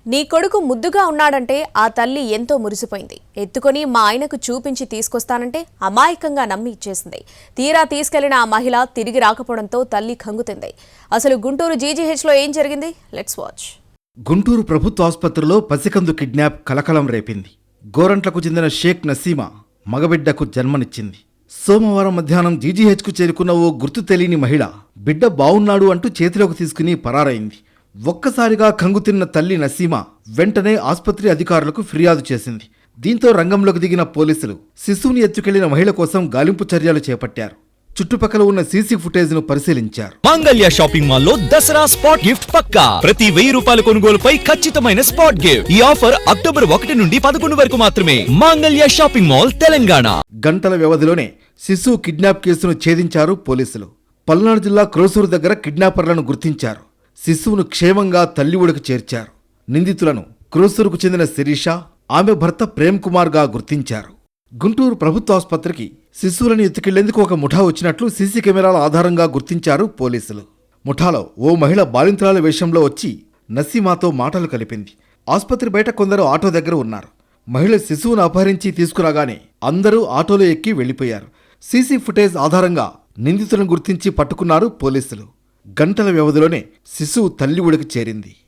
నీ కొడుకు ముద్దుగా ఉన్నాడంటే ఆ తల్లి ఎంతో మురిసిపోయింది. ఎత్తుకొని మా ఆయనకు చూపించి తీసుకొస్తానంటే అమాయకంగా నమ్మి ఇచ్చేసింది. తీరా తీసుకెళ్లిన ఆ మహిళ తిరిగి రాకపోవడంతో తల్లి కంగుతింది. అసలు గుంటూరు జీజీహెచ్లో ఏం జరిగింది? Let's watch. గుంటూరు ప్రభుత్వ ఆసుపత్రిలో పసికందు కిడ్నాప్ కలకలం రేపింది. గోరంట్లకు చెందిన షేక్ నసీమా మగబిడ్డకు జన్మనిచ్చింది. సోమవారం మధ్యాహ్నం జీజీహెచ్కు చేరుకున్న ఓ గుర్తు తెలియని మహిళ బిడ్డ బావున్నాడు అంటూ చేతిలోకి తీసుకుని పరారైంది. ఒక్కసారిగా కంగుతిన్న తల్లి నసీమా వెంటనే ఆసుపత్రి అధికారులకు ఫిర్యాదు చేసింది. దీంతో రంగంలోకి దిగిన పోలీసులు శిశువుని ఎత్తుకెళ్లిన మహిళ కోసం గాలింపు చర్యలు చేపట్టారు. చుట్టుపక్కల ఉన్న సీసీ ఫుటేజ్ ను పరిశీలించారు. మాంగళ్య షాపింగ్ మాల్ లో దసరా స్పాట్ గిఫ్ట్ పక్కా. ప్రతి 1000 రూపాయల కొనుగోలుపై ఖచ్చితమైన స్పాట్ గిఫ్ట్. ఈ ఆఫర్ అక్టోబర్ 1 నుండి 11 వరకు మాత్రమే. మాంగళ్య షాపింగ్ మాల్, తెలంగాణ. గంటల వ్యవధిలోనే శిశువు కిడ్నాప్ కేసును ఛేదించారు పోలీసులు. పల్నాడు జిల్లా క్రోసూరు దగ్గర కిడ్నాపర్లను గుర్తించారు. శిశువును క్షేమంగా తల్లి ఒడికి చేర్చారు. నిందితులను క్రోసూరుకు చెందిన శిరీష, ఆమె భర్త ప్రేమ్ కుమార్ గా గుర్తించారు. గుంటూరు ప్రభుత్వ ఆసుపత్రికి శిశువులను ఎత్తుకెళ్లేందుకు ఒక ముఠా వచ్చినట్లు సీసీ కెమెరాల ఆధారంగా గుర్తించారు పోలీసులు. ముఠాలో ఓ మహిళ బాలింతరాల వేషంలో వచ్చి నసీమాతో మాటలు కలిపింది. ఆసుపత్రి బయట కొందరు ఆటో దగ్గర ఉన్నారు. మహిళ శిశువును అపహరించి తీసుకురాగానే అందరూ ఆటోలో ఎక్కి వెళ్లిపోయారు. సీసీ ఫుటేజ్ ఆధారంగా నిందితులను గుర్తించి పట్టుకున్నారు పోలీసులు. గంటల వ్యవధిలోనే శిశువు తల్లి ఒడికి చేరింది.